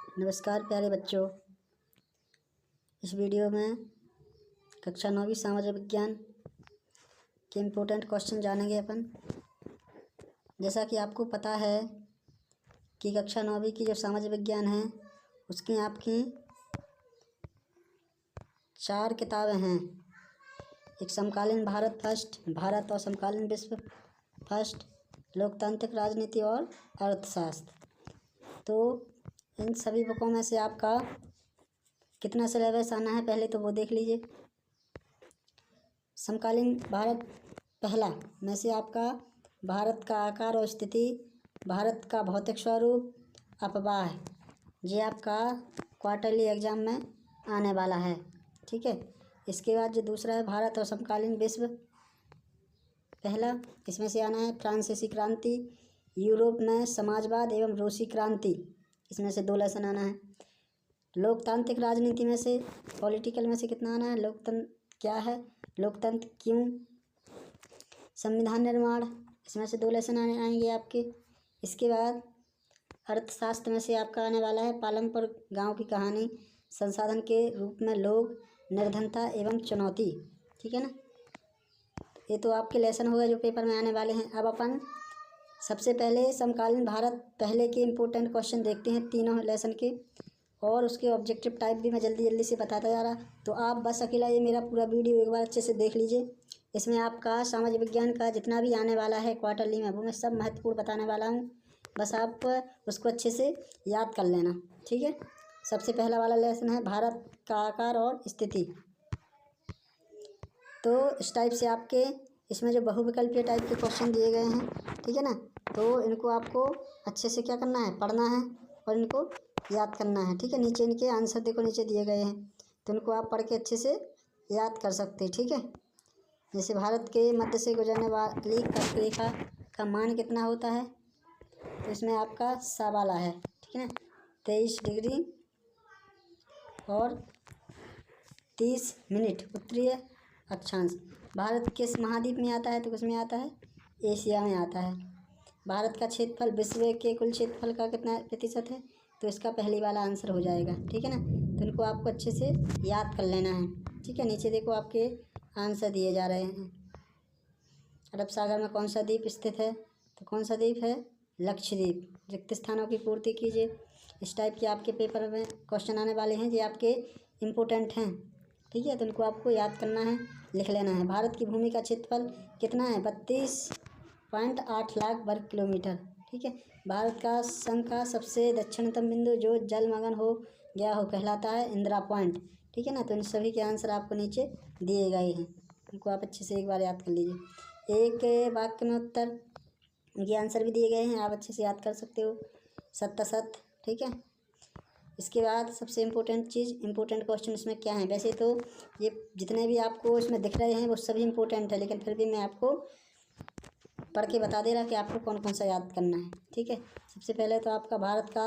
नमस्कार प्यारे बच्चों। इस वीडियो में कक्षा 9वीं सामाजिक विज्ञान के इम्पोर्टेंट क्वेश्चन जानेंगे अपन। जैसा कि आपको पता है कि कक्षा 9वीं की जो सामाजिक विज्ञान है उसकी आपकी 4 किताबें हैं। एक समकालीन भारत और समकालीन विश्व फर्स्ट, लोकतांत्रिक राजनीति और अर्थशास्त्र। तो इन सभी बुकों में से आपका कितना सिलेबस आना है पहले तो वो देख लीजिए। समकालीन भारत पहला में से आपका भारत का आकार और स्थिति, भारत का भौतिक स्वरूप, अपवाह, ये आपका क्वार्टरली एग्जाम में आने वाला है। ठीक है। इसके बाद जो दूसरा है भारत और समकालीन विश्व पहला, इसमें से आना है फ्रांसीसी क्रांति, यूरोप में समाजवाद एवं रूसी क्रांति, इसमें से 2 लेसन आना है। लोकतांत्रिक राजनीति में से पॉलिटिकल में से कितना आना है, लोकतंत्र क्या है, लोकतंत्र क्यों, संविधान निर्माण, इसमें से 2 लेसन आएंगे आपके। इसके बाद अर्थशास्त्र में से आपका आने वाला है पालमपुर गांव की कहानी, संसाधन के रूप में लोग, निर्धनता एवं चुनौती। ठीक है ना। ये तो आपके लेसन हो गए जो पेपर में आने वाले हैं। अब अपन सबसे पहले समकालीन भारत पहले के इम्पोर्टेंट क्वेश्चन देखते हैं तीनों लेसन के, और उसके ऑब्जेक्टिव टाइप भी मैं जल्दी से बताता जा रहा। तो आप बस अकेला ये मेरा पूरा वीडियो एक बार अच्छे से देख लीजिए। इसमें आपका सामाजिक विज्ञान का जितना भी आने वाला है क्वार्टरली में वो मैं सब महत्वपूर्ण बताने वाला हूँ। बस आप उसको अच्छे से याद कर लेना। ठीक है। सबसे पहला वाला लेसन है भारत का आकार और स्थिति। तो इस टाइप से आपके इसमें जो बहुविकल्पीय टाइप के क्वेश्चन दिए गए हैं, ठीक है ना, तो इनको आपको अच्छे से क्या करना है, पढ़ना है और इनको याद करना है। ठीक है। नीचे इनके आंसर देखो, नीचे दिए गए हैं, तो इनको आप पढ़ के अच्छे से याद कर सकते हैं। ठीक है। जैसे भारत के मध्य से गुजरने वाली कर्क रेखा का मान कितना होता है, तो इसमें आपका सा वाला है। ठीक है ना, 23 डिग्री और 30 मिनट उत्तरीय अक्षांश। भारत किस महाद्वीप में आता है, तो किस में आता है, एशिया में आता है। भारत का क्षेत्रफल विश्व के कुल क्षेत्रफल का कितना प्रतिशत है, तो इसका पहली वाला आंसर हो जाएगा। ठीक है ना। तो इनको आपको अच्छे से याद कर लेना है। ठीक है। नीचे देखो आपके आंसर दिए जा रहे हैं। अरब सागर में कौन सा द्वीप स्थित है, तो कौन सा द्वीप है, लक्षद्वीप। रिक्त स्थानों की पूर्ति कीजिए। इस टाइप के आपके पेपर में क्वेश्चन आने वाले हैं, ये आपके इम्पोर्टेंट हैं। ठीक है। तो इनको आपको याद करना है, लिख लेना है। भारत की भूमि का क्षेत्रफल कितना है, 32.8 लाख वर्ग किलोमीटर। ठीक है। भारत का संघ का सबसे दक्षिणतम बिंदु जो जलमग्न हो गया हो कहलाता है इंदिरा पॉइंट। ठीक है ना। तो इन सभी के आंसर आपको नीचे दिए गए हैं, इनको आप अच्छे से एक बार याद कर लीजिए। एक वाक्य में उत्तर ये आंसर भी दिए गए हैं, आप अच्छे से याद कर सकते हो, सत्ता सत। ठीक है। इसके बाद सबसे इम्पोर्टेंट क्वेश्चन इसमें क्या है, वैसे तो ये जितने भी आपको इसमें दिख रहे हैं वो सभी इम्पोर्टेंट है, लेकिन फिर भी मैं आपको पढ़ के बता दे रहा कि आपको कौन कौन सा याद करना है। ठीक है। सबसे पहले तो आपका भारत का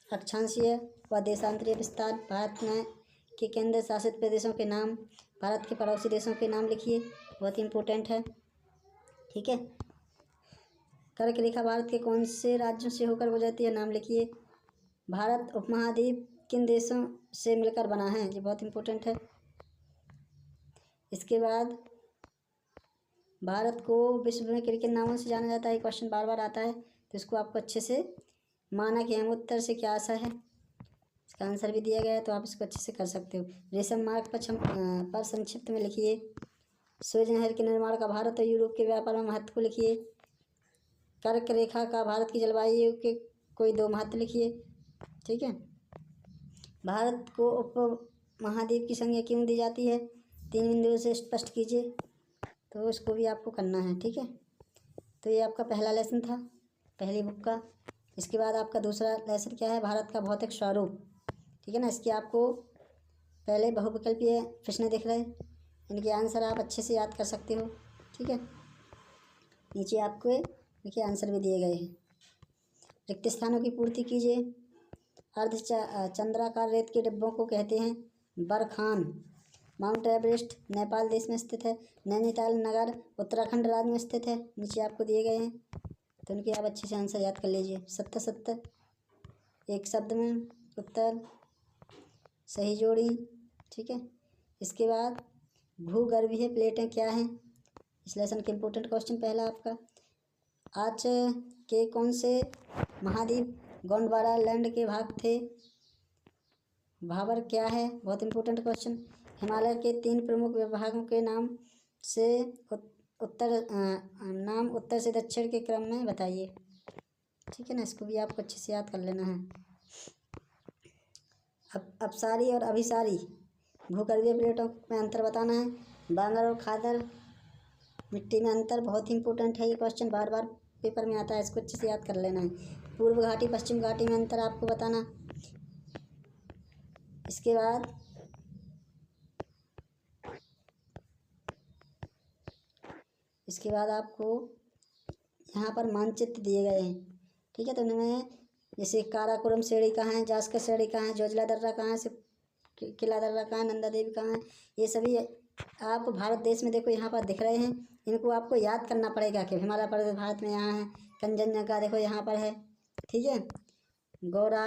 अक्षांशीय व देशांतरीय विस्तार, भारत में के केंद्र शासित प्रदेशों के नाम, भारत के पड़ोसी देशों के नाम लिखिए, बहुत ही इम्पोर्टेंट है। ठीक है। कर्क रेखा भारत के कौन से राज्यों से होकर गुजरती है, नाम लिखिए। भारत उपमहाद्वीप किन देशों से मिलकर बना है, ये बहुत इम्पोर्टेंट है। इसके बाद भारत को विश्व में किन किन नामों से जाना जाता है, क्वेश्चन बार बार आता है, तो इसको आपको अच्छे से मानक एवं उत्तर से क्या आशा है, इसका आंसर भी दिया गया है, तो आप इसको अच्छे से कर सकते हो। रेशम मार्ग पर संक्षिप्त में लिखिए। सुएज नहर के निर्माण का भारत और यूरोप के व्यापार में महत्व को लिखिए। कर्क रेखा का भारत की जलवायु के कोई 2 महत्व लिखिए। ठीक है। भारत को उप महाद्वीप की संज्ञा क्यों दी जाती है, 3 बिंदुओं से स्पष्ट कीजिए, तो इसको भी आपको करना है। ठीक है। तो ये आपका पहला लेसन था पहली बुक का। इसके बाद आपका दूसरा लेसन क्या है, भारत का भौतिक स्वरूप। ठीक है ना। इसके आपको पहले बहुविकल्पीय प्रश्न दिख रहे हैं, इनके आंसर आप अच्छे से याद कर सकते हो। ठीक है। नीचे आपको देखिए आंसर भी दिए गए हैं। रिक्त स्थानों की पूर्ति कीजिए। चंद्राकार रेत के डिब्बों को कहते हैं बरखान। माउंट एवरेस्ट नेपाल देश में स्थित है। नैनीताल नगर उत्तराखंड राज्य में स्थित है, नीचे आपको दिए गए हैं, तो इनके आप अच्छे से आंसर याद कर लीजिए। सत्ता एक शब्द में उत्तर सही जोड़ी। ठीक है, इसके बाद भूगर्भीय प्लेटें क्या हैं? इस लेसन के इम्पोर्टेंट क्वेश्चन पहला आपका, आज के कौन से महाद्वीप गोंडवाना लैंड के भाग थे? भाबर क्या है? बहुत इंपॉर्टेंट क्वेश्चन। हिमालय के 3 प्रमुख विभागों के नाम से उत्तर से दक्षिण के क्रम में बताइए। ठीक है ना, इसको भी आपको अच्छे से याद कर लेना है। अब अपसारी और अभिसारी भूगर्भीय प्लेटों में अंतर बताना है। बांगर और खादर मिट्टी में अंतर, बहुत ही इंपॉर्टेंट है ये क्वेश्चन, बार बार पेपर में आता है, इसको अच्छे से याद कर लेना है। पूर्व घाटी पश्चिम घाटी में अंतर आपको बताना। इसके बाद आपको यहाँ पर मानचित्र दिए गए हैं। ठीक है, तो इनमें जैसे काराकोरम श्रेणी कहाँ है, जास्कर श्रेणी कहाँ है, जोजिला दर्रा कहाँ है, किला दर्रा कहाँ है, नंदा देवी कहाँ है, ये सभी आप भारत देश में देखो यहाँ पर दिख रहे हैं। इनको आपको याद करना पड़ेगा कि हिमालय पर्वत भारत में यहाँ है, कंचनजंगा देखो यहाँ पर है। ठीक है, गौरा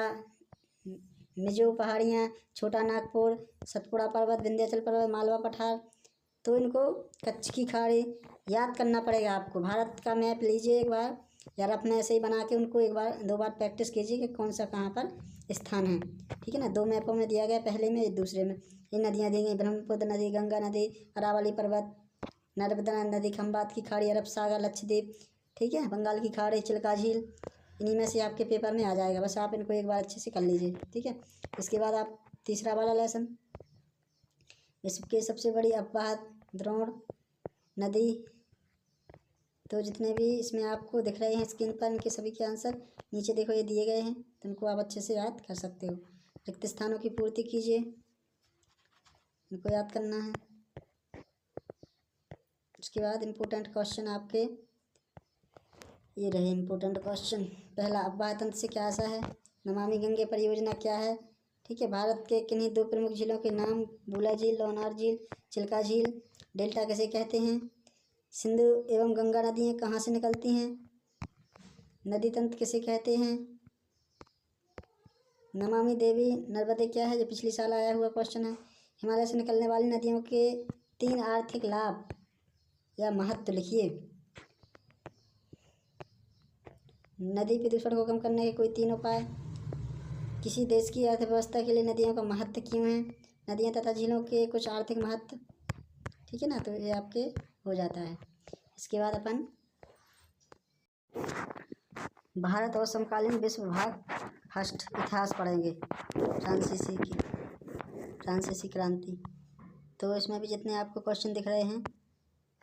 मिजो पहाड़ियाँ, छोटा नागपुर, सतपुड़ा पर्वत, विंध्याचल पर्वत, मालवा पठार, तो इनको कच्छ की खाड़ी याद करना पड़ेगा आपको। भारत का मैप लीजिए एक बार, या अपने ऐसे ही बना के उनको एक बार 2 बार प्रैक्टिस कीजिए कि कौन सा कहाँ पर स्थान है। ठीक है ना, 2 मैपों में दिया गया, पहले में दूसरे में। ये नदियाँ दी गई, ब्रह्मपुत्र नदी, गंगा नदी, अरावली पर्वत, नर्मदा नदी, खंबात की खाड़ी, अरब सागर, लक्षद्वीप, ठीक है, बंगाल की खाड़ी, चिल्का झील, इन्हीं में से आपके पेपर में आ जाएगा। बस आप इनको एक बार अच्छे से कर लीजिए। ठीक है, इसके बाद आप तीसरा वाला लेसन, विश्व की सबसे बड़ी अपवाह द्रोण नदी, तो जितने भी इसमें आपको दिख रहे हैं स्क्रीन पर, इनके सभी के आंसर नीचे देखो ये दिए गए हैं, तो इनको आप अच्छे से याद कर सकते हो। रिक्त स्थानों की पूर्ति कीजिए, इनको याद करना है। उसके बाद इम्पोर्टेंट क्वेश्चन आपके ये रहे इम्पोर्टेंट क्वेश्चन। पहला, अफवाह तंत्र से क्या आशा है? नमामि गंगे परियोजना क्या है? ठीक है, भारत के किन्हीं 2 प्रमुख झीलों के नाम, बुला झील, लोनार झील, चिल्का झील। डेल्टा किसे कहते हैं? सिंधु एवं गंगा नदियाँ कहाँ से निकलती हैं? नदी तंत्र किसे कहते हैं? नमामि देवी नर्मदे क्या है? जो पिछले साल आया हुआ क्वेश्चन है। हिमालय से निकलने वाली नदियों के 3 आर्थिक लाभ या महत्व लिखिए। नदी प्रदूषण को कम करने के कोई 3 उपाय। किसी देश की अर्थव्यवस्था के लिए नदियों का महत्व क्यों है? नदियाँ तथा झीलों के कुछ आर्थिक महत्व। ठीक है ना, तो ये आपके हो जाता है। इसके बाद अपन भारत और समकालीन विश्व भाग फर्स्ट इतिहास पढ़ेंगे, फ्रांसीसी क्रांति। तो इसमें भी जितने आपको क्वेश्चन दिख रहे हैं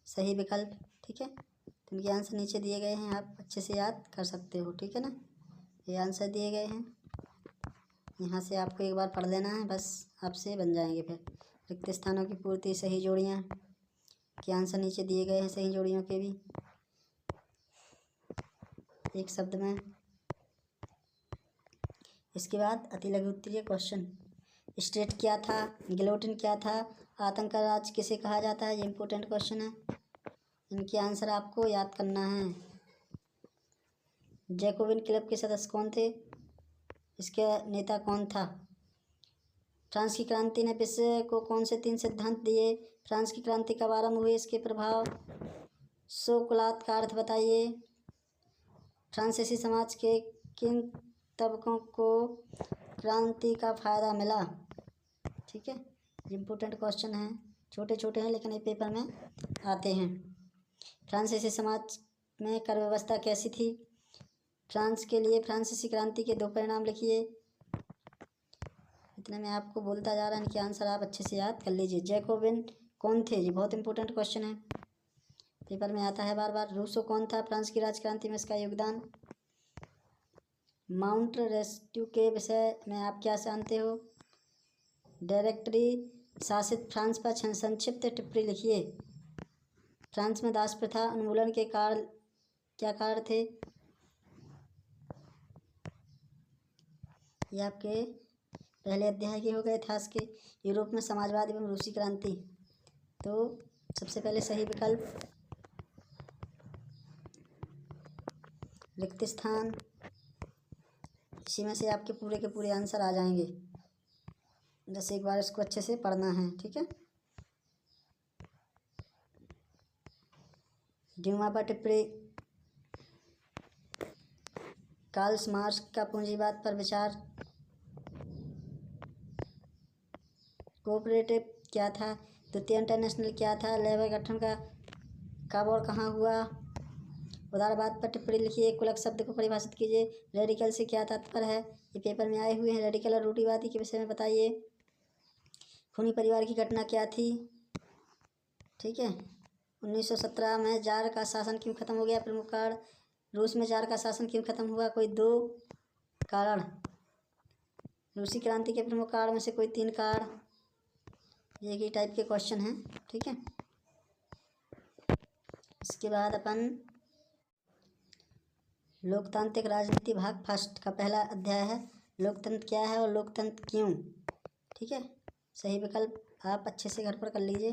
सही विकल्प, ठीक है, तो इनके आंसर नीचे दिए गए हैं, आप अच्छे से याद कर सकते हो। ठीक है ना, ये आंसर दिए गए हैं, यहाँ से आपको एक बार पढ़ लेना है, बस आपसे बन जाएंगे। फिर रिक्त स्थानों की पूर्ति, सही जोड़ियाँ के आंसर नीचे दिए गए हैं, सही जोड़ियों के भी एक शब्द में। इसके बाद अति लघु उत्तरीय क्वेश्चन, स्टेट क्या था, गिलोटिन क्या था, आतंक का राज किसे कहा जाता है? ये इंपॉर्टेंट क्वेश्चन है, इनके आंसर आपको याद करना है। जैकोबिन क्लब के सदस्य कौन थे? इसके नेता कौन था? फ्रांस की क्रांति ने विश्व को कौन से 3 सिद्धांत दिए? फ्रांस की क्रांति कब आरंभ हुई, इसके प्रभाव, शोकलात का अर्थ बताइए। फ्रांसीसी समाज के किन तबकों को क्रांति का फायदा मिला? ठीक है, इम्पोर्टेंट क्वेश्चन है, छोटे छोटे हैं लेकिन ये पेपर में आते हैं। फ्रांसीसी समाज में कर व्यवस्था कैसी थी? फ्रांस के लिए फ्रांसीसी क्रांति के 2 परिणाम लिखिए। इतने में आपको बोलता जा रहा है, इनके आंसर आप अच्छे से याद कर लीजिए। जैकोबिन कौन थे? ये बहुत इंपॉर्टेंट क्वेश्चन है, पेपर में आता है बार बार। रूसो कौन था? फ्रांस की राजक्रांति में इसका योगदान। माउंट रेस्क्यू के विषय में आप क्या जानते हो? डायरेक्टरी शासित फ्रांस पर संक्षिप्त टिप्पणी लिखिए। फ्रांस में दास प्रथा उन्मूलन के कारण क्या कारण थे? ये आपके पहले अध्याय के हो गए इतिहास के। यूरोप में समाजवाद एवं रूसी क्रांति, तो सबसे पहले सही विकल्प रिक्त स्थान, इसी में से आपके पूरे के पूरे आंसर आ जाएंगे। बस एक बार इसको अच्छे से पढ़ना है, ठीक है। ड्यूमा पर टिप्पणी, कार्ल मार्क्स का पूंजीवाद पर विचार, कोऑपरेटिव क्या था, द्वितीय इंटरनेशनल क्या था, लेबर गठन का कब और कहाँ हुआ, उदारवाद पर टिप्पणी लिखिए, कुलक शब्द को परिभाषित कीजिए, रेडिकल से क्या तात्पर्य है, ये पेपर में आए हुए हैं। रेडिकल और रूढ़िवादी के विषय में बताइए। खूनी परिवार की घटना क्या थी, ठीक है। 1917 में जार का शासन क्यों खत्म हो गया, प्रमुख कारण। रूस में जार का शासन क्यों खत्म हुआ, कोई 2 कारण। रूसी क्रांति के प्रमुख कारण में से कोई 3 कारण। ये की टाइप के क्वेश्चन हैं, ठीक है। इसके बाद अपन लोकतांत्रिक राजनीति भाग फर्स्ट का पहला अध्याय है, लोकतंत्र क्या है और लोकतंत्र क्यों, ठीक है। सही विकल्प आप अच्छे से घर पर कर लीजिए।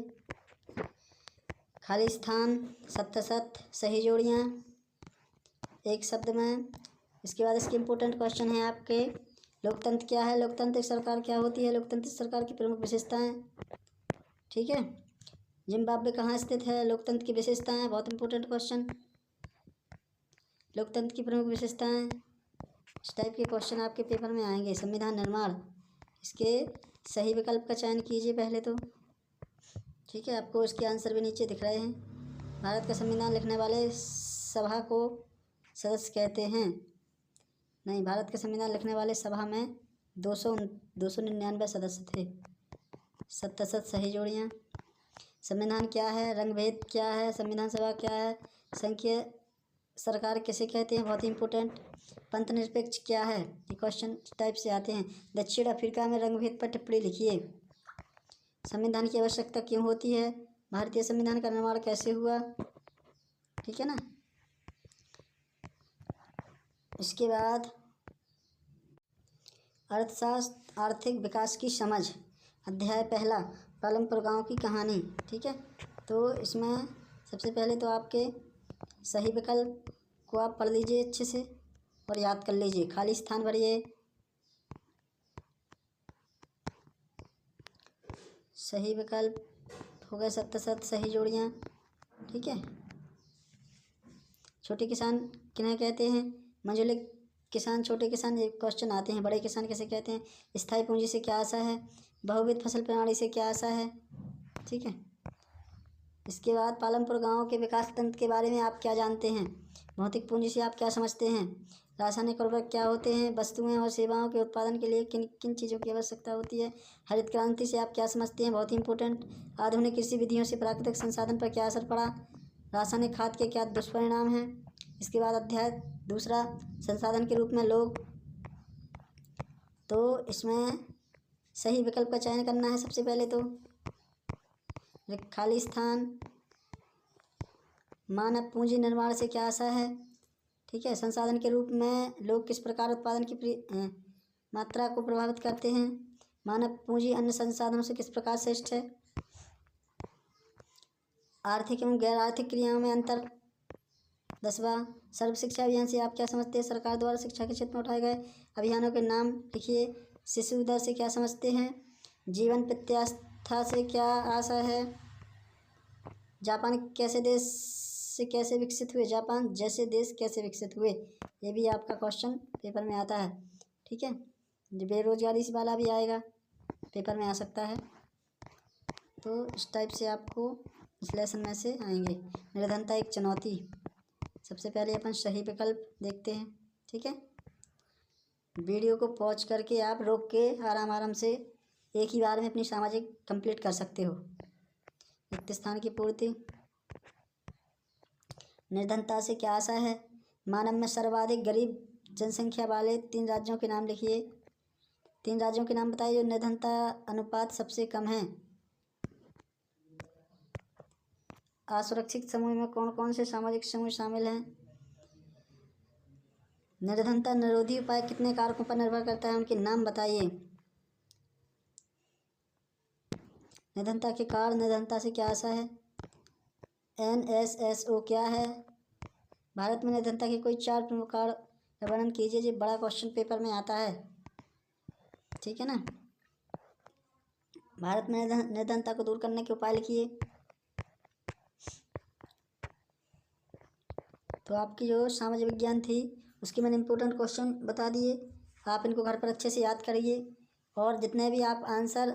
खाली स्थान, सत्य, सही जोड़ियाँ एक शब्द में। इसके बाद इसके इम्पोर्टेंट क्वेश्चन हैं आपके, लोकतंत्र क्या है, लोकतांत्रिक सरकार क्या होती है, लोकतांत्रिक सरकार की प्रमुख विशेषताएं, ठीक है। जिम्बाब्वे कहाँ स्थित है, लोकतंत्र की विशेषताएं, बहुत इंपॉर्टेंट क्वेश्चन। लोकतंत्र की प्रमुख विशेषताएं, इस टाइप के क्वेश्चन आपके पेपर में आएंगे। संविधान निर्माण, इसके सही विकल्प का चयन कीजिए पहले तो, ठीक है। आपको इसके आंसर भी नीचे दिख रहे हैं। भारत का संविधान लिखने वाले सभा को सदस्य कहते हैं, नहीं, भारत का संविधान लिखने वाले सभा में 299 सदस्य थे। सत्य सही जोड़ियाँ। संविधान क्या है, रंगभेद क्या है, संविधान सभा क्या है, संघीय सरकार किसे कहते हैं, बहुत ही इंपॉर्टेंट। पंथ निरपेक्ष क्या है, ये क्वेश्चन टाइप से आते हैं। दक्षिण अफ्रीका में रंगभेद पर टिप्पणी लिखिए। संविधान की आवश्यकता क्यों होती है, भारतीय संविधान का निर्माण कैसे हुआ, ठीक है ना। इसके बाद अर्थशास्त्र, आर्थिक विकास की समझ, अध्याय पहला, पालमपुर गांव की कहानी, ठीक है। तो इसमें सबसे पहले तो आपके सही विकल्प को आप पढ़ लीजिए अच्छे से और याद कर लीजिए। खाली स्थान भरिए। सही विकल्प हो गए सत्य सही जोड़ियाँ, ठीक है। छोटे किसान किन्हें कहते हैं, मंझले किसान, छोटे किसान, ये क्वेश्चन आते हैं। बड़े किसान किसे कहते हैं, स्थायी पूंजी से क्या आशा है, बहुविध फसल प्रणाली से क्या आशा है, ठीक है। इसके बाद पालमपुर गांव के विकास तंत्र के बारे में आप क्या जानते हैं, भौतिक पूंजी से आप क्या समझते हैं, रासायनिक उर्वरक क्या होते हैं, वस्तुएं और सेवाओं के उत्पादन के लिए किन किन चीज़ों की आवश्यकता होती है, हरित क्रांति से आप क्या समझते हैं, बहुत ही इंपॉर्टेंट। आधुनिक कृषि विधियों से प्राकृतिक संसाधन पर क्या असर पड़ा, रासायनिक खाद के क्या दुष्परिणाम हैं। इसके बाद अध्याय दूसरा, संसाधन के रूप में लोग, तो इसमें सही विकल्प का चयन करना है सबसे पहले तो। खाली स्थान, मानव पूंजी निर्माण से क्या आशा है, ठीक है। संसाधन के रूप में लोग किस प्रकार उत्पादन की मात्रा को प्रभावित करते हैं, मानव पूंजी अन्य संसाधनों से किस प्रकार श्रेष्ठ है। आर्थिक एवं गैर आर्थिक क्रियाओं में अंतर। 10वां, सर्व शिक्षा अभियान से आप क्या समझते हैं, सरकार द्वारा शिक्षा के क्षेत्र में उठाए गए अभियानों के नाम लिखिए। शिशु दर से क्या समझते हैं, जीवन प्रत्याशा से क्या आशा है, जापान कैसे देश से कैसे विकसित हुए, जापान जैसे देश कैसे विकसित हुए, ये भी आपका क्वेश्चन पेपर में आता है, ठीक है। बेरोजगारी से वाला भी आएगा, पेपर में आ सकता है। तो इस टाइप से आपको इस लेसन में से आएंगे। निर्धनता एक चुनौती, सबसे पहले अपन सही विकल्प देखते हैं, ठीक है। वीडियो को पॉज करके आप रोक के आराम से एक ही बार में अपनी सामाजिक कंप्लीट कर सकते हो। रिक्त स्थान की पूर्ति। निर्धनता से क्या आशा है, मानव में सर्वाधिक गरीब जनसंख्या वाले 3 राज्यों के नाम लिखिए। 3 राज्यों के नाम बताइए जो निर्धनता अनुपात सबसे कम है। असुरक्षित समूह में कौन कौन से सामाजिक समूह शामिल हैं। निर्धनता निरोधी उपाय कितने कारकों पर निर्भर करता है, उनके नाम बताइए। निर्धनता के कारण, निर्धनता से क्या आशा है, NSSO क्या है। भारत में निर्धनता के कोई 4 प्रमुख कारण का वर्णन कीजिए जो बड़ा क्वेश्चन पेपर में आता है, ठीक है ना। भारत में निर्धनता को दूर करने के उपाय लिखिए। तो आपकी जो सामाजिक विज्ञान थी उसके मैंने इम्पोर्टेंट क्वेश्चन बता दिए, आप इनको घर पर अच्छे से याद करिए और जितने भी आप आंसर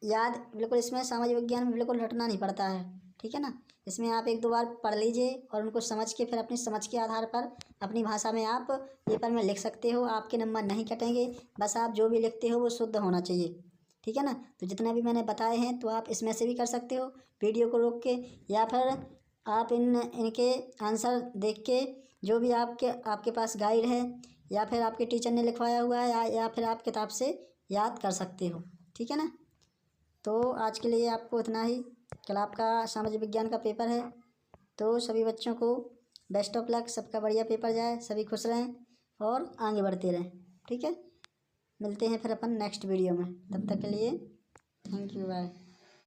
याद, बिल्कुल इसमें सामाजिक विज्ञान में बिल्कुल रटना नहीं पड़ता है, ठीक है ना। इसमें आप एक दो बार पढ़ लीजिए और उनको समझ के फिर अपनी समझ के आधार पर अपनी भाषा में आप पेपर में लिख सकते हो। आपके नंबर नहीं कटेंगे, बस आप जो भी लिखते हो वो शुद्ध होना चाहिए, ठीक है ना। तो जितना भी मैंने बताए हैं तो आप इसमें से भी कर सकते हो वीडियो को रोक के, या फिर आप इनके आंसर देख के जो भी आपके पास गाइड है या फिर आपके टीचर ने लिखवाया हुआ है या फिर आप किताब से याद कर सकते हो, ठीक है ना। तो आज के लिए आपको इतना ही। कल आपका सामाजिक विज्ञान का पेपर है, तो सभी बच्चों को बेस्ट ऑफ लक, सबका बढ़िया पेपर जाए, सभी खुश रहें और आगे बढ़ते रहें, ठीक है। मिलते हैं फिर अपन नेक्स्ट वीडियो में, तब तक के लिए थैंक यू, बाय।